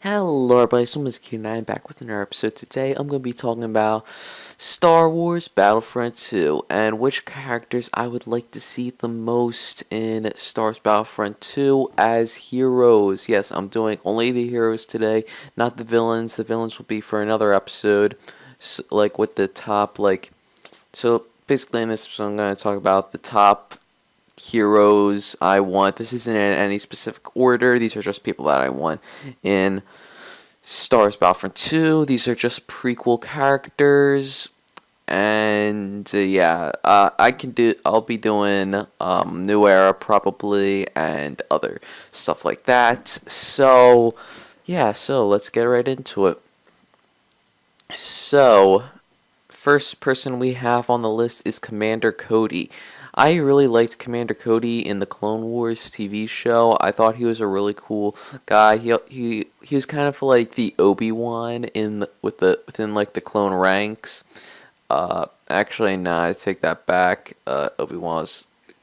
Hello everybody, so I'm back with another episode. Today I'm going to be talking about Star Wars Battlefront II and which characters I would like to see the most in Star Wars Battlefront II as heroes. Yes, I'm doing only the heroes today, not the villains. The villains will be for another episode, so, like with the top, so basically in this episode I'm going to talk about the top heroes I want. This isn't in any specific order. These are just people that I want in Star Wars Battlefront 2. These are just prequel characters. And I'll be doing New Era probably and other stuff like that. So let's get right into it. So, first person we have on the list is Commander Cody. I really liked Commander Cody in the Clone Wars TV show. I thought he was a really cool guy. He was kind of like the Obi-Wan within like the clone ranks. Actually, nah, I take that back.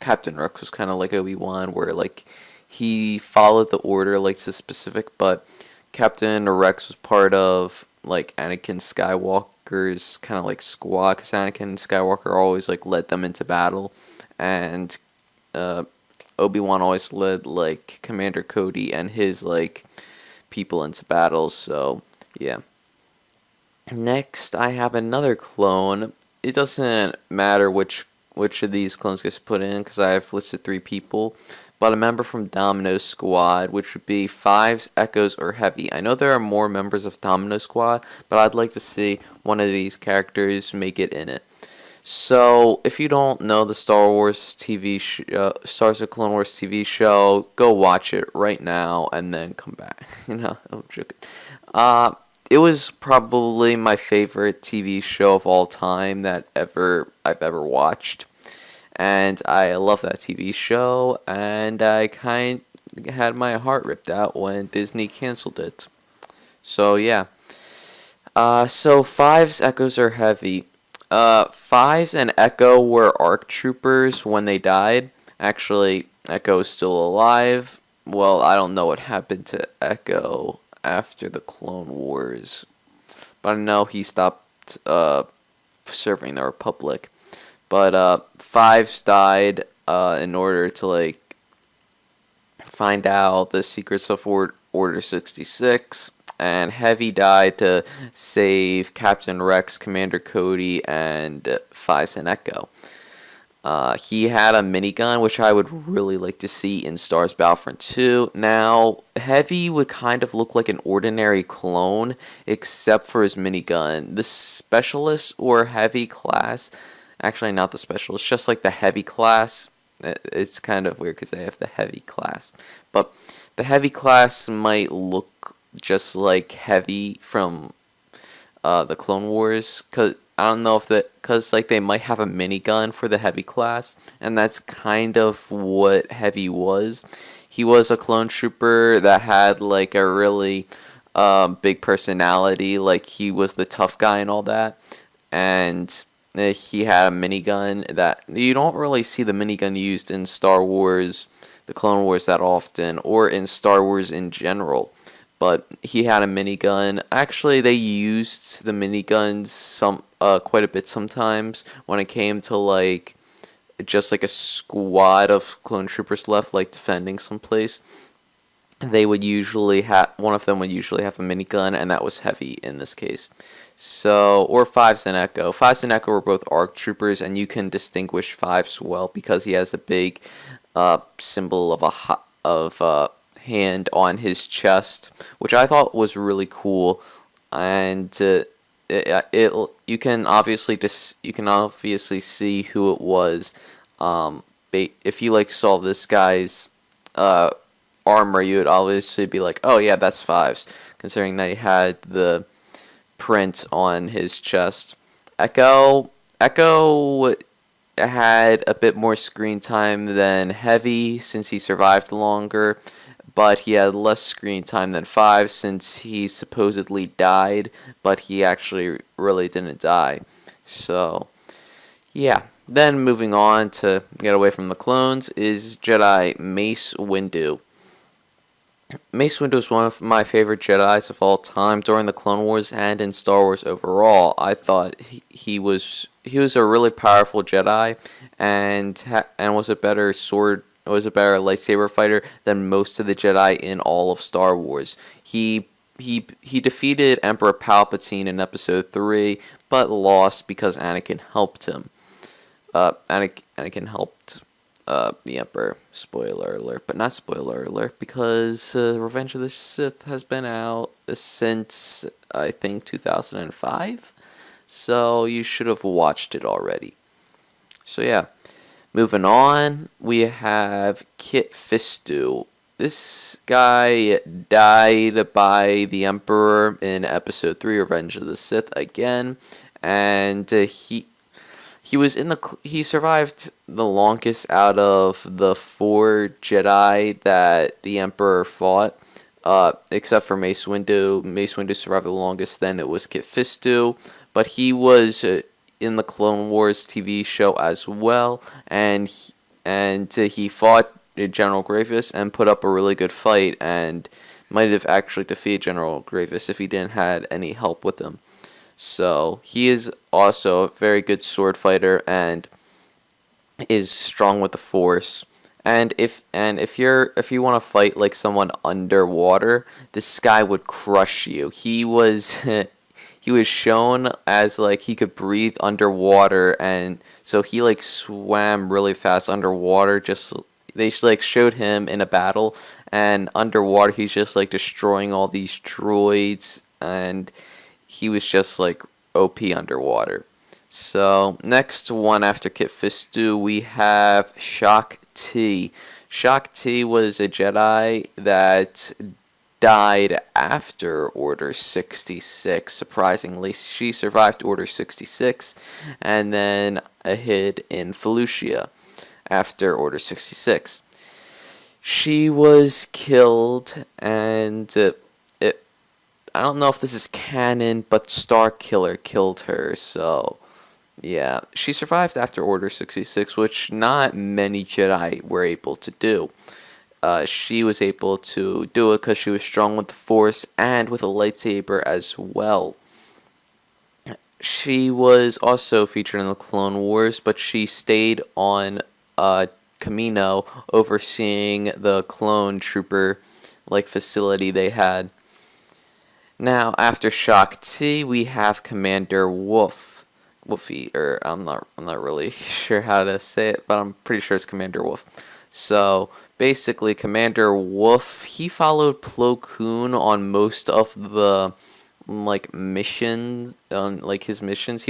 Captain Rex was kind of like Obi-Wan, where like he followed the order like to specific, but Captain Rex was part of like Anakin Skywalker's kind of like squad, because Anakin Skywalker always like led them into battle, and Obi-Wan always led like Commander Cody and his like people into battle. So yeah. Next, I have another clone. It doesn't matter which of these clones gets put in because I have listed 3 people, but a member from Domino Squad, which would be Fives, Echoes, or Heavy. I know there are more members of Domino Squad, but I'd like to see one of these characters make it in it. So, if you don't know the Star Wars Star Wars Clone Wars TV show, go watch it right now and then come back. I'm joking. It was probably my favorite TV show of all time that I've ever watched, and I love that TV show. And I kind of had my heart ripped out when Disney canceled it. So yeah. So Fives, Echoes, are Heavy. Fives and Echo were ARC troopers when they died. Actually, Echo is still alive. Well, I don't know what happened to Echo after the Clone Wars, but I know he stopped serving the Republic. But Fives died in order to like find out the secrets of Order 66, and Heavy died to save Captain Rex, Commander Cody, and Fives and Echo. He had a minigun, which I would really like to see in Star Wars Battlefront 2. Now, Heavy would kind of look like an ordinary clone, except for his minigun. The Specialist or Heavy class, actually not the Specialist, just like the Heavy class. It's kind of weird because they have the Heavy class. But the Heavy class might look just like Heavy from the Clone Wars, because I don't know if because like they might have a minigun for the Heavy class, and that's kind of what Heavy was. He was a clone trooper that had like a really big personality, like he was the tough guy and all that, and he had a minigun that you don't really see the minigun used in Star Wars, the Clone Wars that often, or in Star Wars in general. But he had a minigun. Actually, they used the miniguns quite a bit sometimes when it came to like just like a squad of clone troopers left, like defending someplace. They would usually one of them would usually have a minigun, and that was Heavy in this case. So, or Fives and Echo. Fives and Echo were both ARC troopers, and you can distinguish Fives well because he has a big symbol of hand on his chest, which I thought was really cool. And you can obviously see who it was. If you like saw this guy's armor, you would obviously be like, oh yeah, that's Fives, considering that he had the print on his chest. Echo had a bit more screen time than Heavy since he survived longer, but he had less screen time than Five since he supposedly died, but he actually really didn't die. So, yeah. Then moving on to get away from the clones is Jedi Mace Windu. Mace Windu is one of my favorite Jedis of all time during the Clone Wars and in Star Wars overall. I thought he was a really powerful Jedi, and was a better lightsaber fighter than most of the Jedi in all of Star Wars. He defeated Emperor Palpatine in Episode 3, but lost because Anakin helped him. Anakin helped the Emperor. Spoiler alert, but not spoiler alert, because Revenge of the Sith has been out since, I think, 2005. So you should have watched it already. So yeah, moving on, we have Kit Fisto. This guy died by the Emperor in Episode 3, Revenge of the Sith again, and he survived the longest out of the 4 Jedi that the Emperor fought, except for Mace Windu. Mace Windu survived the longest. Then it was Kit Fisto, but he was in the Clone Wars TV show as well, and he fought General Grievous and put up a really good fight, and might have actually defeated General Grievous if he didn't had any help with him. So he is also a very good sword fighter and is strong with the Force. And if you want to fight like someone underwater, this guy would crush you. He was he was shown as like he could breathe underwater, and so he like swam really fast underwater. They like showed him in a battle, and underwater he's just like destroying all these droids, and he was just like OP underwater. So next one after Kit Fisto, we have Shaak Ti. Shaak Ti was a Jedi that died after Order 66. Surprisingly, she survived Order 66 and then hid in Felucia after Order 66. She was killed, and I don't know if this is canon, but Starkiller killed her, so yeah. She survived after Order 66, which not many Jedi were able to do. She was able to do it because she was strong with the Force and with a lightsaber as well. She was also featured in the Clone Wars, but she stayed on Kamino, overseeing the clone trooper facility they had. Now, after Shaak Ti, we have Commander Woofy, or I'm not really sure how to say it, but I'm pretty sure it's Commander Woof. So basically, Commander Woof, he followed Plo Koon on most of the missions, his missions.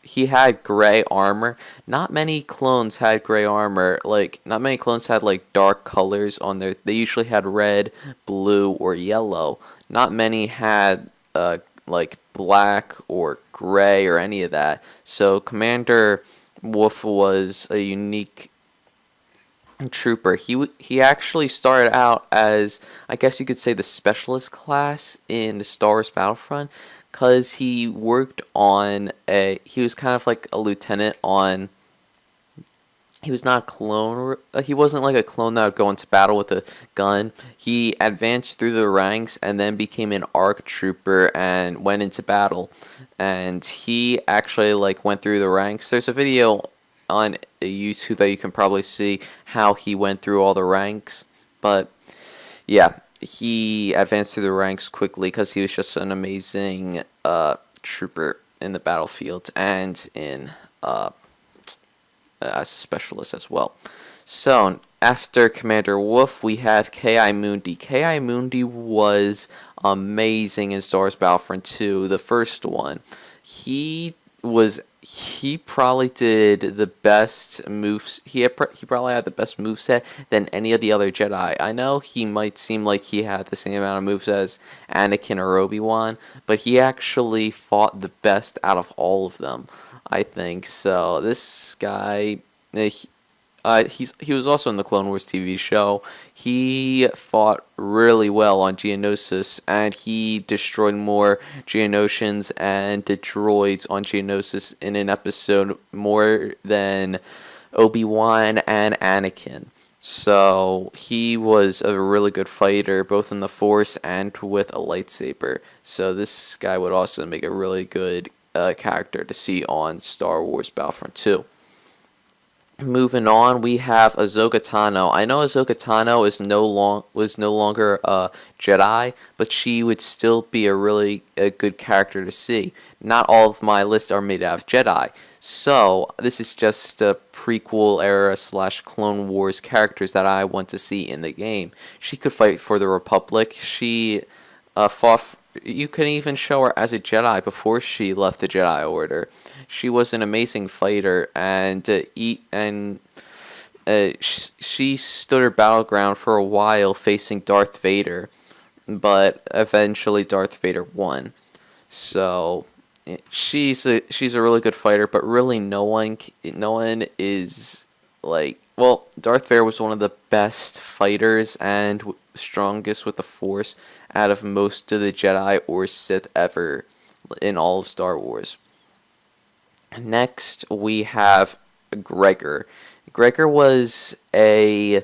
He had gray armor. Not many clones had gray armor. Not many clones had dark colors on their. They usually had red, blue, or yellow. Not many had black or gray or any of that. So Commander Wolf was a unique trooper. He actually started out as, I guess you could say, the specialist class in the Star Wars Battlefront, because he worked on he was kind of like a lieutenant on. He was not a clone. He wasn't like a clone that would go into battle with a gun. He advanced through the ranks and then became an ARC trooper and went into battle. And he actually went through the ranks. There's a video on YouTube that you can probably see how he went through all the ranks. But yeah, he advanced through the ranks quickly because he was just an amazing trooper in the battlefield and in as a specialist as well. So after Commander Wolf, we have Ki Mundi. Ki Mundi was amazing in Star Wars Battlefront 2, the first one. He probably did the best moves. He probably had the best moveset than any of the other Jedi. I know he might seem like he had the same amount of moves as Anakin or Obi-Wan, but he actually fought the best out of all of them, I think. So this guy, he was also in the Clone Wars TV show. He fought really well on Geonosis, and he destroyed more Geonosians and the droids on Geonosis in an episode more than Obi-Wan and Anakin. So he was a really good fighter, both in the Force and with a lightsaber. So this guy would also make a really good character to see on Star Wars Battlefront 2. Moving on, we have Ahsoka Tano. I know Ahsoka Tano was no longer a Jedi, but she would still be a good character to see. Not all of my lists are made out of Jedi, so this is just a prequel era / Clone Wars characters that I want to see in the game. She could fight for the Republic. She fought. You can even show her as a Jedi before she left the Jedi Order. She was an amazing fighter, and she stood her battleground for a while facing Darth Vader, but eventually Darth Vader won. So she's a really good fighter, but really no one is like, well, Darth Vader was one of the best fighters and strongest with the Force out of most of the Jedi or Sith ever in all of Star Wars. Next, we have Gregor. Gregor was a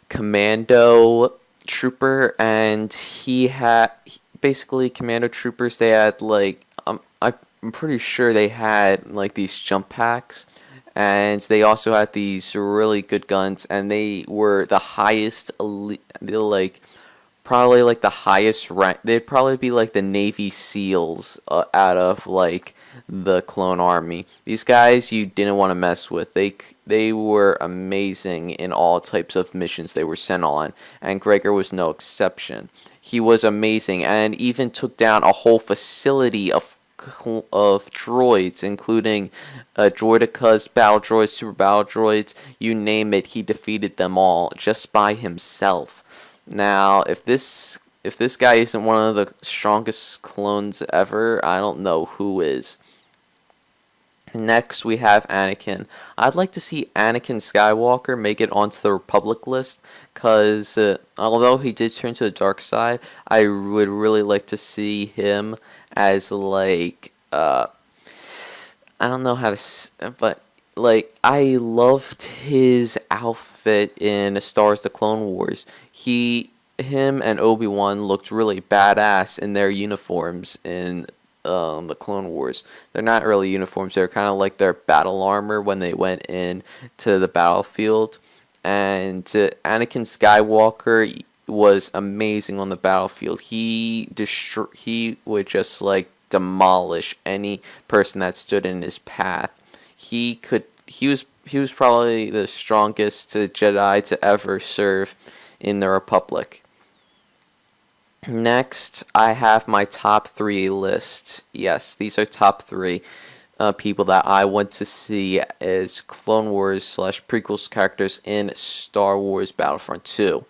commando trooper, and he had basically commando troopers. They had I'm pretty sure they had like these jump packs, and they also had these really good guns, and they were the highest elite, like probably like the highest rank. They'd probably be like the Navy SEALs out of like the clone army. These guys you didn't want to mess with. They were amazing in all types of missions they were sent on, and Gregor was no exception. He was amazing and even took down a whole facility of droids, including droidicas, battle droids, super battle droids, you name it. He defeated them all just by himself. Now, if this guy isn't one of the strongest clones ever, I don't know who is. Next, we have Anakin. I'd like to see Anakin Skywalker make it onto the Republic list, because although he did turn to the dark side, I would really like to see him as like, I don't know how to, but like, I loved his outfit in Star Wars: The Clone Wars. Him and Obi-Wan looked really badass in their uniforms in the Clone Wars. They're not really uniforms. They're kind of like their battle armor when they went in to the battlefield. And Anakin Skywalker was amazing on the battlefield. He would just like demolish any person that stood in his path. He was probably the strongest Jedi to ever serve in the Republic. Next, I have my top 3 list. Yes, these are top 3 people that I want to see as Clone Wars / prequels characters in Star Wars Battlefront 2.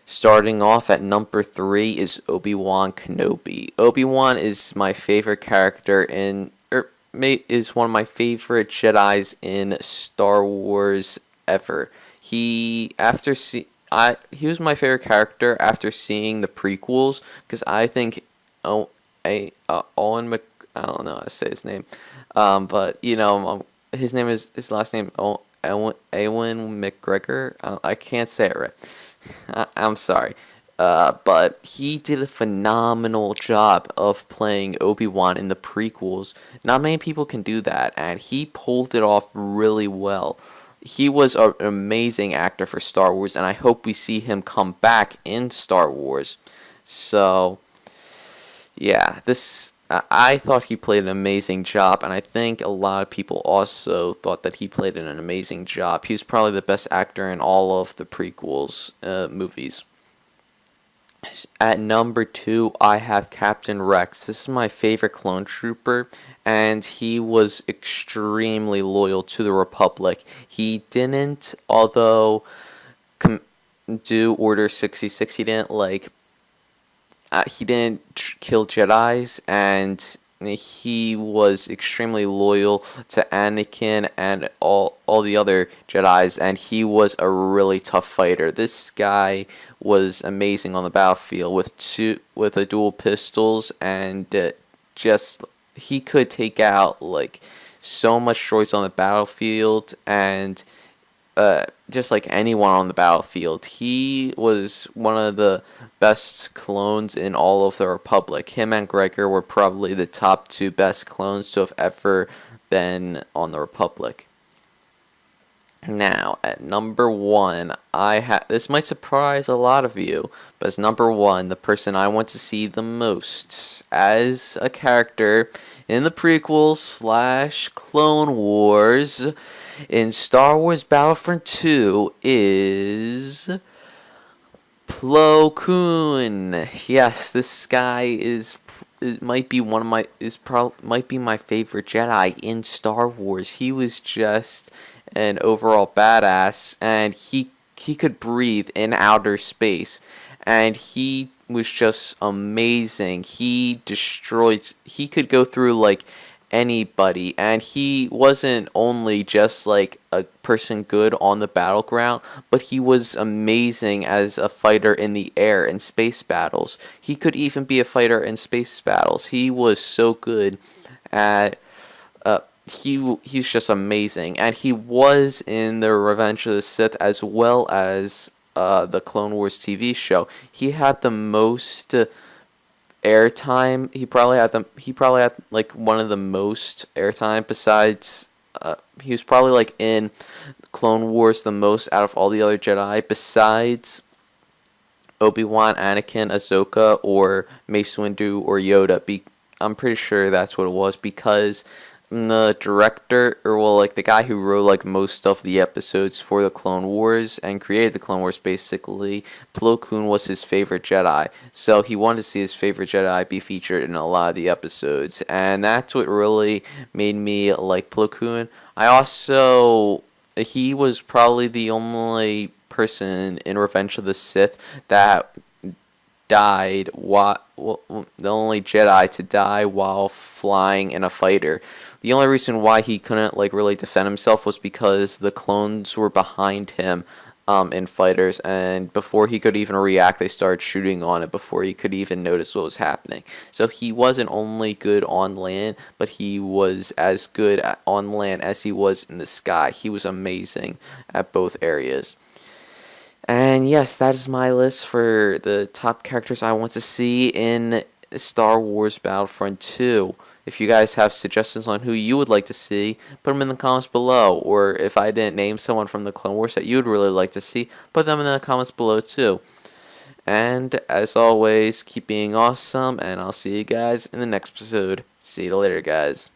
Starting off at number 3 is Obi-Wan Kenobi. Obi-Wan is my favorite character is one of my favorite Jedis in Star Wars ever. He was my favorite character after seeing the prequels, because I think Owen I don't know how to say his name, but his last name Ewan McGregor. I can't say it right. I'm sorry. But he did a phenomenal job of playing Obi-Wan in the prequels. Not many people can do that, and he pulled it off really well. He was an amazing actor for Star Wars, and I hope we see him come back in Star Wars. So, yeah, I thought he played an amazing job, and I think a lot of people also thought that he played an amazing job. He was probably the best actor in all of the prequels movies. At number 2, I have Captain Rex. This is my favorite clone trooper, and he was extremely loyal to the Republic. He didn't, although do Order 66, he didn't kill Jedis, and he was extremely loyal to Anakin and all the other Jedis, and he was a really tough fighter. This guy was amazing on the battlefield with a dual pistols, and he could take out like so much droids on the battlefield, and just like anyone on the battlefield. He was one of the best clones in all of the Republic. Him and Gregor were probably the top two best clones to have ever been on the Republic. Now, at number one, this might surprise a lot of you, but as number one, the person I want to see the most as a character in the prequels / Clone Wars in Star Wars Battlefront II is Plo Koon. Yes, this guy might be my favorite Jedi in Star Wars. He was just an overall badass, and he could breathe in outer space, and he was just amazing. He could go through like anybody, and he wasn't only just like a person good on the battleground, but he was amazing as a fighter in the air and space battles. He could even be a fighter in space battles. He was so good at he's just amazing, and he was in the Revenge of the Sith as well as the Clone Wars TV show. He had the most airtime. He probably had like one of the most airtime besides. He was probably like in Clone Wars the most out of all the other Jedi besides Obi-Wan, Anakin, Ahsoka, or Mace Windu or Yoda. I'm pretty sure that's what it was, because the director, or well, like the guy who wrote like most of the episodes for the Clone Wars and created the Clone Wars, basically, Plo Koon was his favorite Jedi, so he wanted to see his favorite Jedi be featured in a lot of the episodes, and that's what really made me like Plo Koon. He was probably the only person in Revenge of the Sith that died the only Jedi to die while flying in a fighter. The only reason why he couldn't like really defend himself was because the clones were behind him in fighters, and before he could even react, they started shooting on it before he could even notice what was happening. So he wasn't only good on land, but he was as good on land as he was in the sky. He was amazing at both areas. And yes, that is my list for the top characters I want to see in Star Wars Battlefront 2. If you guys have suggestions on who you would like to see, put them in the comments below. Or if I didn't name someone from the Clone Wars that you would really like to see, put them in the comments below too. And as always, keep being awesome, and I'll see you guys in the next episode. See you later, guys.